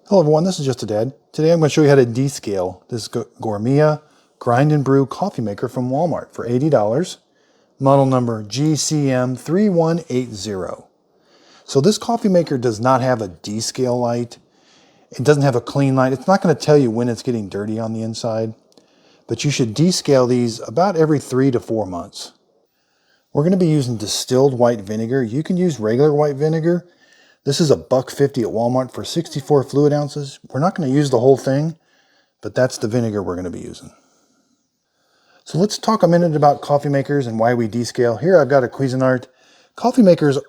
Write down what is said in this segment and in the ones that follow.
Hello everyone, this is Just a Dad. Today I'm going to show you how to descale this Gourmia grind and brew coffee maker from Walmart for $80. Model number GCM3180. So this coffee maker does not have a descale light. It doesn't have a clean light. It's not going to tell you when it's getting dirty on the inside. But you should descale these about every 3 to 4 months. We're going to be using distilled white vinegar. You can use regular white vinegar. This is $1.50 at Walmart for 64 fluid ounces. We're not going to use the whole thing, but that's the vinegar we're going to be using. So let's talk a minute about coffee makers and why we descale. Here I've got a Cuisinart. Coffee makers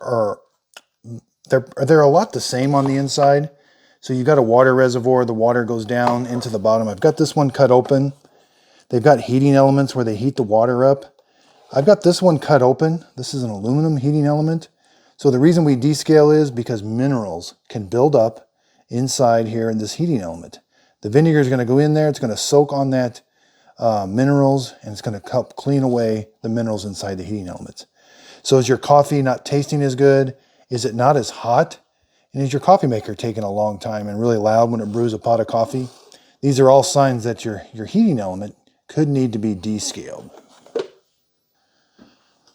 they're a lot the same on the inside. So you've got a water reservoir, the water goes down into the bottom. I've got this one cut open. They've got heating elements where they heat the water up. I've got this one cut open. This is an aluminum heating element. So the reason we descale is because minerals can build up inside here in this heating element. The vinegar is going to go in there. It's going to soak on that minerals, and it's going to help clean away the minerals inside the heating elements. So is your coffee not tasting as good? Is it not as hot? And is your coffee maker taking a long time and really loud when it brews a pot of coffee? These are all signs that your heating element could need to be descaled.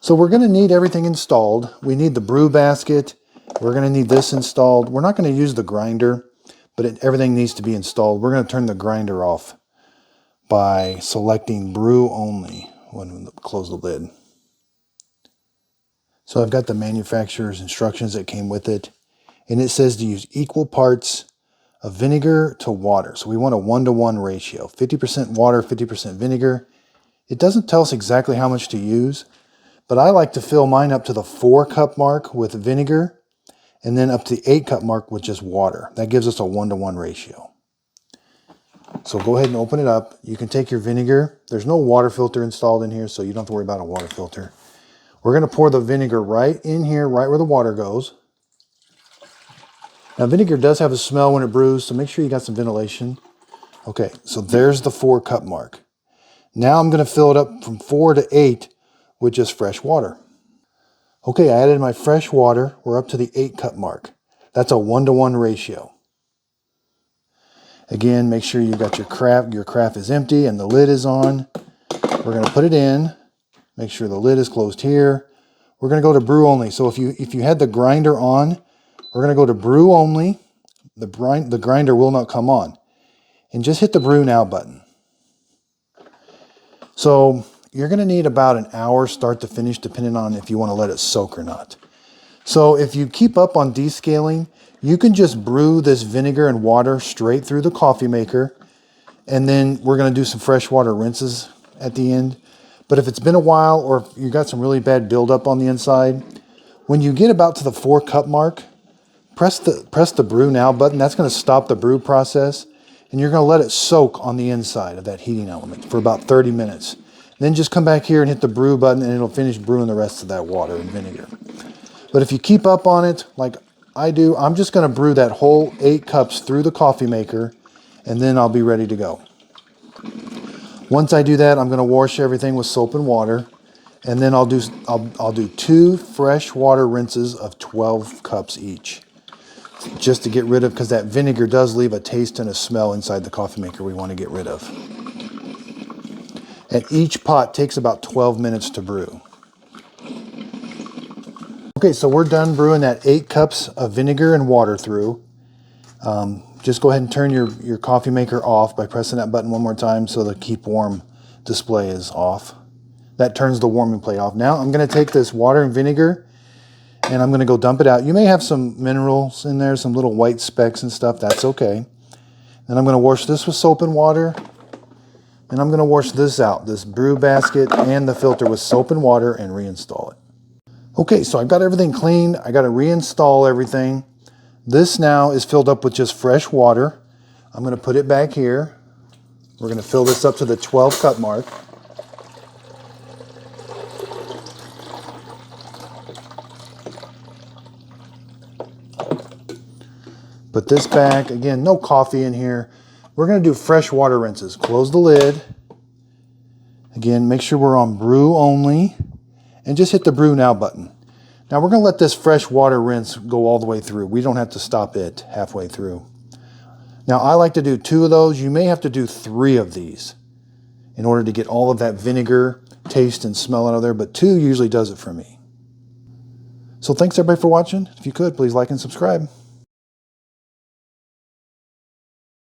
So we're going to need everything installed. We need the brew basket. We're going to need this installed. We're not going to use the grinder, but everything needs to be installed. We're going to turn the grinder off by selecting brew only when we close the lid. So I've got the manufacturer's instructions that came with it, and it says to use equal parts of vinegar to water. So we want a 1-to-1 ratio, 50% water, 50% vinegar. It doesn't tell us exactly how much to use, but I like to fill mine up to the 4-cup mark with vinegar and then up to the 8-cup mark with just water. That gives us a 1-to-1 ratio. So go ahead and open it up. You can take your vinegar. There's no water filter installed in here, so you don't have to worry about a water filter. We're going to pour the vinegar right in here, right where the water goes. Now vinegar does have a smell when it brews, so make sure you got some ventilation. Okay, so there's the 4-cup mark. Now I'm going to fill it up from 4 to 8 with just fresh water. Okay, I added my fresh water. We're up to the 8-cup mark. That's a 1-to-1 ratio. Again, make sure you got your carafe is empty and the lid is on. We're going to put it in. Make sure the lid is closed here. We're going to go to brew only. So if you had the grinder on, we're going to go to brew only. The grinder will not come on. And just hit the brew now button. So you're going to need about an hour start to finish, depending on if you want to let it soak or not. So if you keep up on descaling, you can just brew this vinegar and water straight through the coffee maker. And then we're going to do some fresh water rinses at the end. But if it's been a while, or if you got some really bad buildup on the inside, when you get about to the 4-cup mark, press the brew now button. That's going to stop the brew process. And you're going to let it soak on the inside of that heating element for about 30 minutes. Then just come back here and hit the brew button, and it'll finish brewing the rest of that water and vinegar. But if you keep up on it, like I do, I'm just going to brew that whole 8 cups through the coffee maker, and then I'll be ready to go. Once I do that, I'm going to wash everything with soap and water, and then I'll do 2 fresh water rinses of 12 cups each, just to get rid of, because that vinegar does leave a taste and a smell inside the coffee maker we want to get rid of. And each pot takes about 12 minutes to brew. Okay, so we're done brewing that 8 cups of vinegar and water through. Just go ahead and turn your coffee maker off by pressing that button one more time so the keep warm display is off. That turns the warming plate off. Now I'm going to take this water and vinegar and I'm going to go dump it out. You may have some minerals in there, some little white specks and stuff. That's okay. Then I'm going to wash this with soap and water. And I'm going to wash this out, this brew basket and the filter, with soap and water, and reinstall it. Okay, so I've got everything cleaned. I got to reinstall everything. This now is filled up with just fresh water. I'm going to put it back here. We're going to fill this up to the 12-cup mark. Put this back. Again, no coffee in here. We're going to do fresh water rinses. Close the lid. Again, make sure we're on brew only. And just hit the brew now button. Now we're going to let this fresh water rinse go all the way through. We don't have to stop it halfway through. Now I like to do 2 of those. You may have to do 3 of these in order to get all of that vinegar taste and smell out of there, but 2 usually does it for me. So thanks everybody for watching. If you could, please like and subscribe.